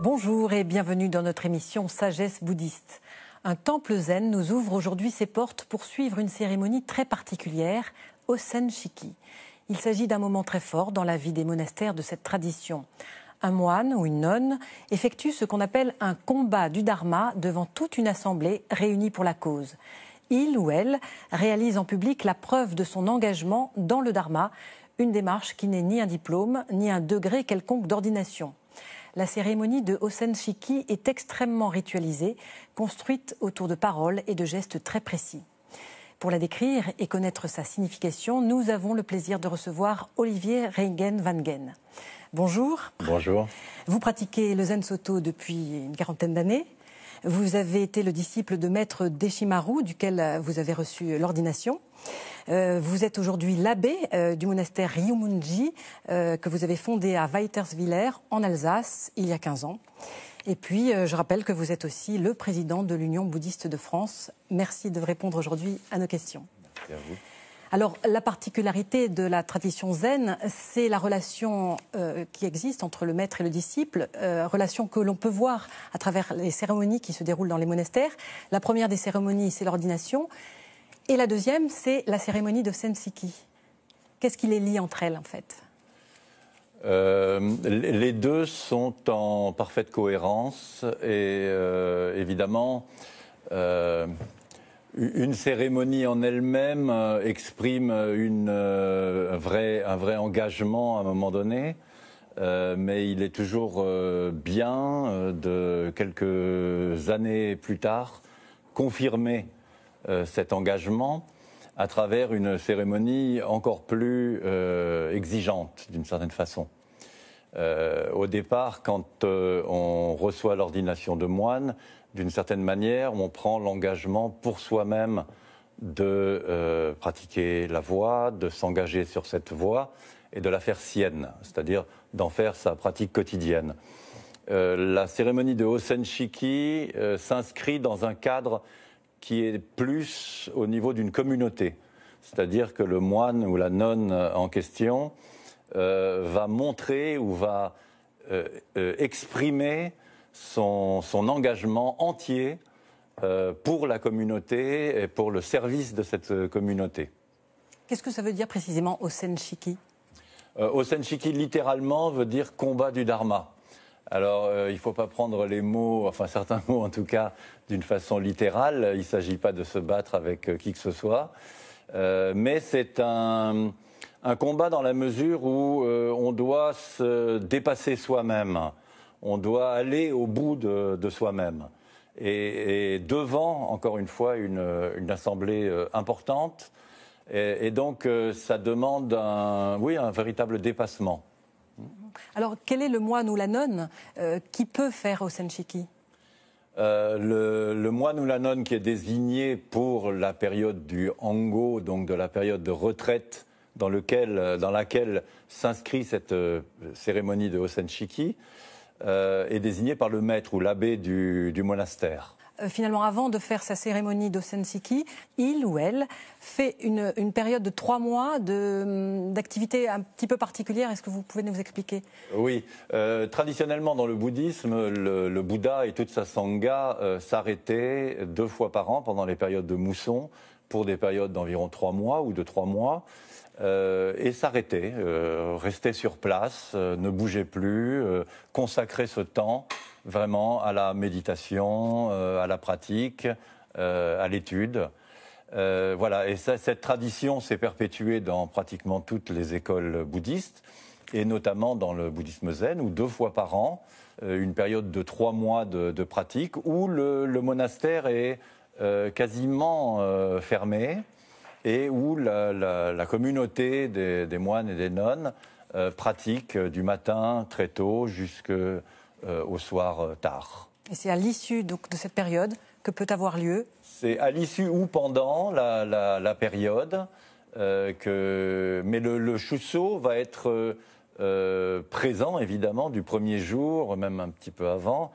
Bonjour et bienvenue dans notre émission Sagesse bouddhiste. Un temple zen nous ouvre aujourd'hui ses portes pour suivre une cérémonie très particulière, Osen Shiki. Il s'agit d'un moment très fort dans la vie des monastères de cette tradition. Un moine ou une nonne effectue ce qu'on appelle un combat du dharma devant toute une assemblée réunie pour la cause. Il ou elle réalise en public la preuve de son engagement dans le dharma, une démarche qui n'est ni un diplôme ni un degré quelconque d'ordination. La cérémonie de Osen Shiki est extrêmement ritualisée, construite autour de paroles et de gestes très précis. Pour la décrire et connaître sa signification, nous avons le plaisir de recevoir Olivier Reingen-Wangen. Bonjour. Bonjour. Vous pratiquez le Zen Soto depuis une quarantaine d'années. Vous avez été le disciple de maître Deshimaru, duquel vous avez reçu l'ordination. Vous êtes aujourd'hui l'abbé du monastère Ryumunji que vous avez fondé à Weiterswiller, en Alsace, il y a 15 ans. Et puis, je rappelle que vous êtes aussi le président de l'Union bouddhiste de France. Merci de répondre aujourd'hui à nos questions. Merci à vous. Alors, la particularité de la tradition zen, c'est la relation qui existe entre le maître et le disciple, relation que l'on peut voir à travers les cérémonies qui se déroulent dans les monastères. La première des cérémonies, c'est l'ordination. Et la deuxième, c'est la cérémonie de Osen Shiki. Qu'est-ce qui les lie entre elles, en fait ? Les deux sont en parfaite cohérence et évidemment, une cérémonie en elle-même exprime un vrai engagement à un moment donné, mais il est toujours bien de quelques années plus tard confirmer cet engagement à travers une cérémonie encore plus exigeante d'une certaine façon. Au départ, quand on reçoit l'ordination de moine, d'une certaine manière, on prend l'engagement pour soi-même de pratiquer la voie, de s'engager sur cette voie et de la faire sienne, c'est-à-dire d'en faire sa pratique quotidienne. La cérémonie de Osen Shiki s'inscrit dans un cadre qui est plus au niveau d'une communauté. C'est-à-dire que le moine ou la nonne en question va montrer ou va exprimer son engagement entier pour la communauté et pour le service de cette communauté. Qu'est-ce que ça veut dire précisément Osen Shiki ? Osen Shiki, littéralement, veut dire combat du dharma. Alors, il ne faut pas prendre les mots, enfin certains mots en tout cas, d'une façon littérale. Il ne s'agit pas de se battre avec qui que ce soit. Mais c'est un combat dans la mesure où on doit se dépasser soi-même. On doit aller au bout de soi-même. Et devant, encore une fois, une assemblée importante. Et donc, ça demande un véritable dépassement. Alors, quel est le moine ou la nonne qui peut faire Osen Shiki ? Le moine ou la nonne qui est désigné pour la période du Hango, donc de la période de retraite dans laquelle s'inscrit cette cérémonie de Osen Shiki, est désigné par le maître ou l'abbé du monastère. Finalement, avant de faire sa cérémonie d'Osen Shiki, il ou elle fait une période de 3 mois d'activité un petit peu particulière. Est-ce que vous pouvez nous expliquer ? Oui. Traditionnellement, dans le bouddhisme, le Bouddha et toute sa sangha s'arrêtaient 2 fois par an pendant les périodes de mousson, pour des périodes d'environ 3 mois ou de 3 mois, et s'arrêtaient, restaient sur place, ne bougeaient plus, consacraient ce temps vraiment à la méditation, à la pratique, à l'étude. Voilà. Et cette tradition s'est perpétuée dans pratiquement toutes les écoles bouddhistes, et notamment dans le bouddhisme zen, où 2 fois par an, une période de 3 mois de pratique, où le monastère est quasiment fermé, et où la communauté des moines et des nonnes pratique du matin très tôt jusqu'au soir tard. Et c'est à l'issue de cette période que peut avoir lieu ? C'est à l'issue ou pendant la période, mais le shuso va être présent évidemment du premier jour, même un petit peu avant,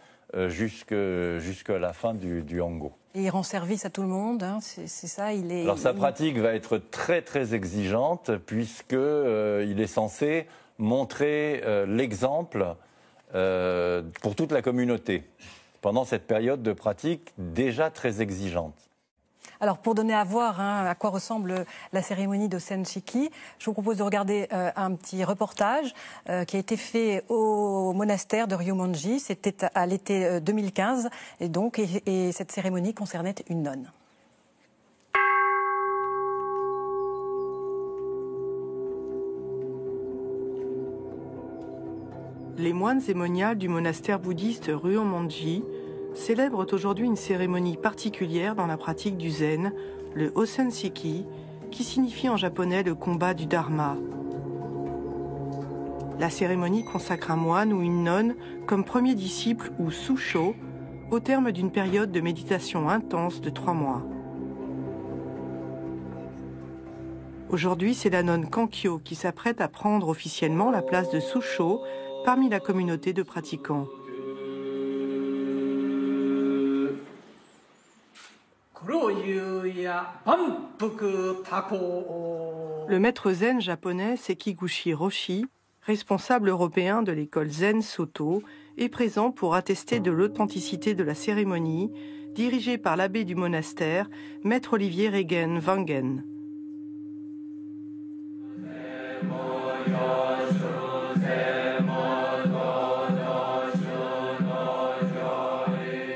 jusqu'à la fin du Hango. Et il rend service à tout le monde, hein, c'est ça. Alors sa pratique va être très très exigeante puisque il est censé montrer l'exemple pour toute la communauté, pendant cette période de pratique déjà très exigeante. Alors, pour donner à voir à quoi ressemble la cérémonie d'Osen Shiki, je vous propose de regarder un petit reportage qui a été fait au monastère de Ryumonji. C'était à l'été 2015, et cette cérémonie concernait une nonne. Les moines et moniales du monastère bouddhiste Ryumonji célèbrent aujourd'hui une cérémonie particulière dans la pratique du zen, le Osen Shiki, qui signifie en japonais le combat du dharma. La cérémonie consacre un moine ou une nonne comme premier disciple ou susho au terme d'une période de méditation intense de 3 mois. Aujourd'hui, c'est la nonne Kankyo qui s'apprête à prendre officiellement la place de susho parmi la communauté de pratiquants. Le maître zen japonais Sekiguchi Roshi, responsable européen de l'école Zen Soto, est présent pour attester de l'authenticité de la cérémonie, dirigée par l'abbé du monastère, maître Olivier Regen Wangen.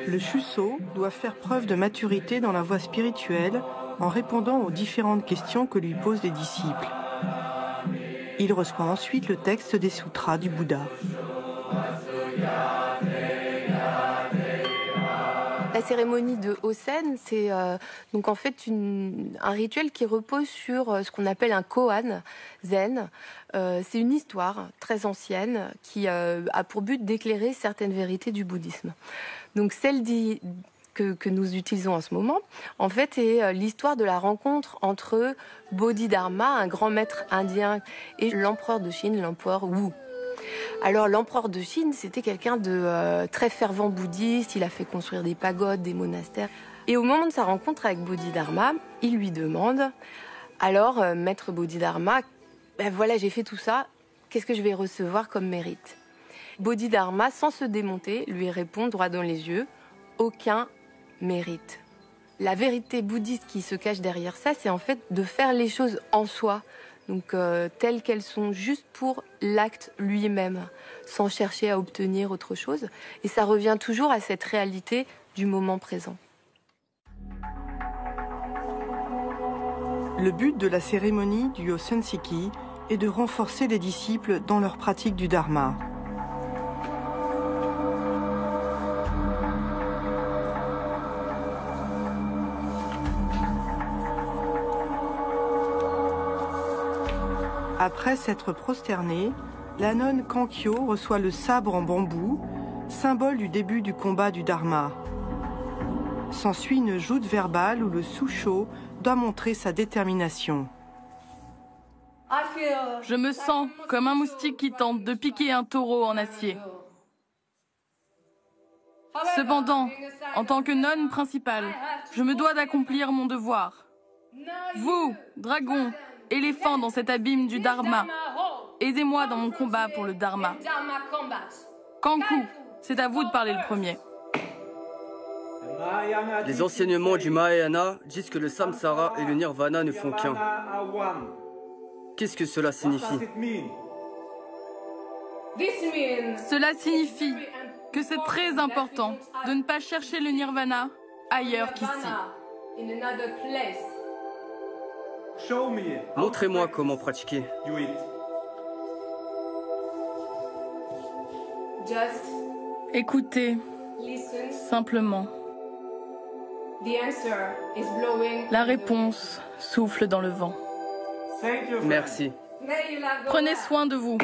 Le Shuso doit faire preuve de maturité dans la voie spirituelle en répondant aux différentes questions que lui posent les disciples. Il reçoit ensuite le texte des sutras du Bouddha. La cérémonie de Osen, c'est donc en fait un rituel qui repose sur ce qu'on appelle un koan zen. C'est une histoire très ancienne qui a pour but d'éclairer certaines vérités du bouddhisme. Donc celle que nous utilisons en ce moment, en fait, est l'histoire de la rencontre entre Bodhidharma, un grand maître indien, et l'empereur de Chine, l'empereur Wu. Alors l'empereur de Chine, c'était quelqu'un de très fervent bouddhiste, il a fait construire des pagodes, des monastères. Et au moment de sa rencontre avec Bodhidharma, il lui demande, alors maître Bodhidharma, ben voilà, j'ai fait tout ça, qu'est-ce que je vais recevoir comme mérite? Bodhidharma, sans se démonter, lui répond droit dans les yeux, aucun mérite. La vérité bouddhiste qui se cache derrière ça, c'est en fait de faire les choses en soi, donc telles qu'elles sont, juste pour l'acte lui-même, sans chercher à obtenir autre chose. Et ça revient toujours à cette réalité du moment présent. Le but de la cérémonie du Osen Shiki est de renforcer les disciples dans leur pratique du dharma. Après s'être prosternée, la nonne Kankyo reçoit le sabre en bambou, symbole du début du combat du dharma. S'ensuit une joute verbale où le susho doit montrer sa détermination. Je me sens comme un moustique qui tente de piquer un taureau en acier. Cependant, en tant que nonne principale, je me dois d'accomplir mon devoir. Vous, dragons, éléphants dans cet abîme du dharma, aidez-moi dans mon combat pour le dharma. Kanku, c'est à vous de parler le premier. Les enseignements du Mahayana disent que le samsara et le nirvana ne font qu'un. Qu'est-ce que cela signifie? Cela signifie que c'est très important de ne pas chercher le nirvana ailleurs qu'ici. Montrez-moi comment pratiquer. Écoutez, simplement. La réponse souffle dans le vent. Merci. Prenez soin de vous.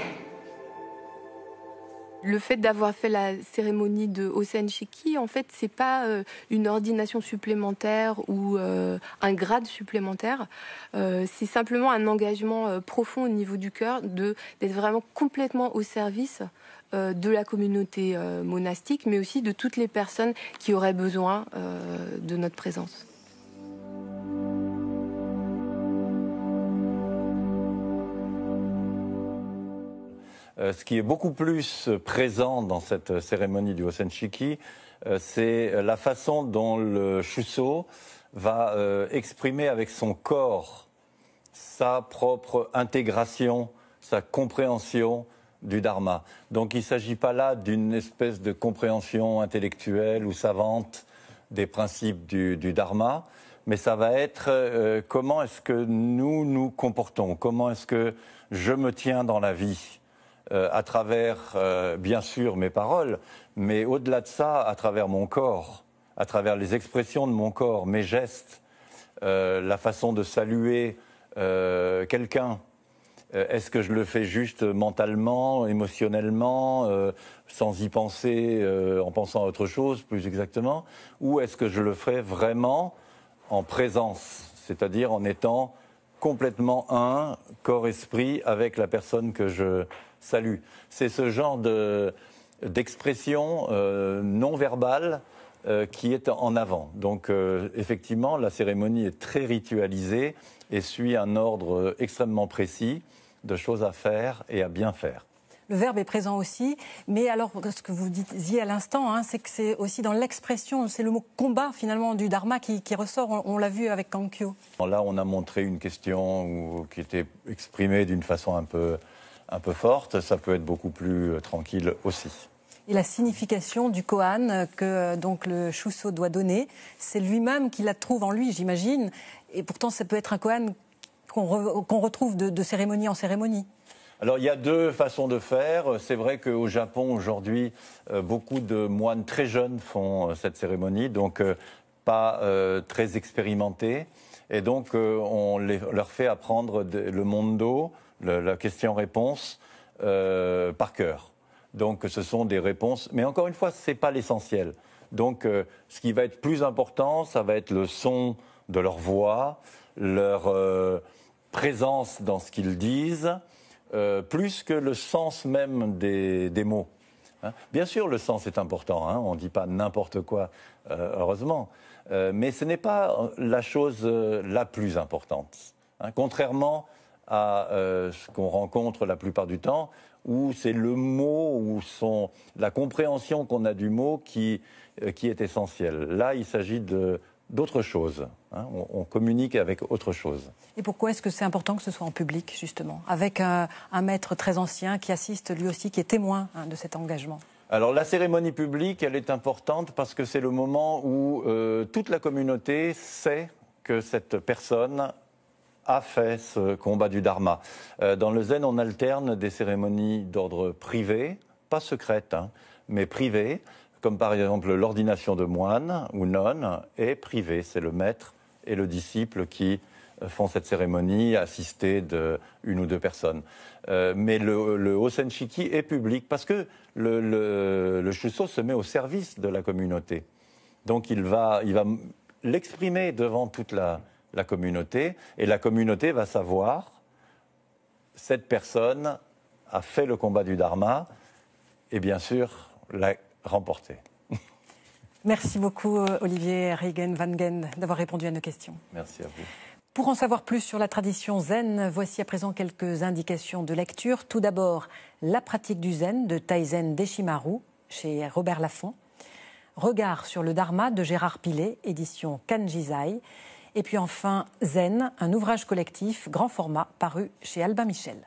Le fait d'avoir fait la cérémonie de Osen Shiki, en fait, c'est pas une ordination supplémentaire ou un grade supplémentaire. C'est simplement un engagement profond au niveau du cœur d'être vraiment complètement au service de la communauté monastique, mais aussi de toutes les personnes qui auraient besoin de notre présence. Ce qui est beaucoup plus présent dans cette cérémonie du Hosen Shiki, c'est la façon dont le Shuso va exprimer avec son corps sa propre intégration, sa compréhension du Dharma. Donc il ne s'agit pas là d'une espèce de compréhension intellectuelle ou savante des principes du Dharma, mais ça va être comment est-ce que nous nous comportons, comment est-ce que je me tiens dans la vie, à travers, bien sûr, mes paroles, mais au-delà de ça, à travers mon corps, à travers les expressions de mon corps, mes gestes, la façon de saluer quelqu'un. Est-ce que je le fais juste mentalement, émotionnellement, sans y penser, en pensant à autre chose, plus exactement, ou est-ce que je le fais vraiment en présence, c'est-à-dire en étant complètement un, corps-esprit, avec la personne que je salue. C'est ce genre d'expression non verbale qui est en avant. Donc effectivement, la cérémonie est très ritualisée et suit un ordre extrêmement précis de choses à faire et à bien faire. Le verbe est présent aussi, mais alors ce que vous disiez à l'instant, hein, c'est que c'est aussi dans l'expression, c'est le mot combat finalement du Dharma qui ressort, on l'a vu avec Kankyo. Là, on a montré une question qui était exprimée d'une façon un peu forte, ça peut être beaucoup plus tranquille aussi. Et la signification du koan que donc le Shuso doit donner, c'est lui-même qui la trouve en lui, j'imagine, et pourtant ça peut être un koan qu'on retrouve de cérémonie en cérémonie. Alors il y a deux façons de faire. C'est vrai qu'au Japon aujourd'hui, beaucoup de moines très jeunes font cette cérémonie, donc pas très expérimentés. Et donc on leur fait apprendre le mondo, la question-réponse, par cœur. Donc ce sont des réponses, mais encore une fois, ce n'est pas l'essentiel. Donc ce qui va être plus important, ça va être le son de leur voix, leur présence dans ce qu'ils disent, plus que le sens même des mots. Hein. Bien sûr, le sens est important, hein, on ne dit pas n'importe quoi, heureusement, mais ce n'est pas la chose la plus importante. Hein. Contrairement à ce qu'on rencontre la plupart du temps, où c'est le mot, ou la compréhension qu'on a du mot qui est essentielle. Là, il s'agit d'autre chose. Hein, on communique avec autre chose. Et pourquoi est-ce que c'est important que ce soit en public, justement, avec un maître très ancien qui assiste lui aussi, qui est témoin de cet engagement? Alors la cérémonie publique, elle est importante parce que c'est le moment où toute la communauté sait que cette personne a fait ce combat du Dharma. Dans le Zen, on alterne des cérémonies d'ordre privé, pas secrètes, hein, mais privées, comme par exemple l'ordination de moine ou nonne, est privée. C'est le maître et le disciple qui font cette cérémonie, assistés d'une ou deux personnes. Mais le Hosen Shiki est public parce que le Shuso se met au service de la communauté. Donc il va l'exprimer devant toute la communauté, et la communauté va savoir cette personne a fait le combat du Dharma et bien sûr l'a remporté. Merci beaucoup Olivier Reijgen-Van-Gen d'avoir répondu à nos questions. Merci à vous. Pour en savoir plus sur la tradition zen, voici à présent quelques indications de lecture. Tout d'abord, La pratique du zen de Taizen Deshimaru chez Robert Laffont. Regard sur le Dharma de Gérard Pilet, édition Kanjizai. Et puis enfin, Zen, un ouvrage collectif grand format paru chez Albin Michel.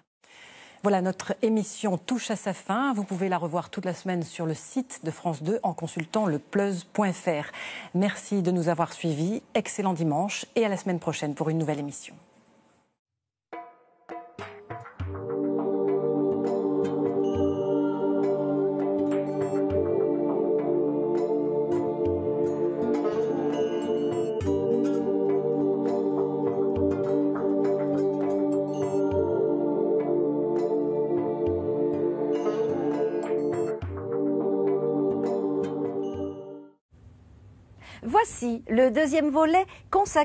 Voilà, notre émission touche à sa fin. Vous pouvez la revoir toute la semaine sur le site de France 2 en consultant lepleuz.fr. Merci de nous avoir suivis. Excellent dimanche et à la semaine prochaine pour une nouvelle émission. Voici le deuxième volet consacré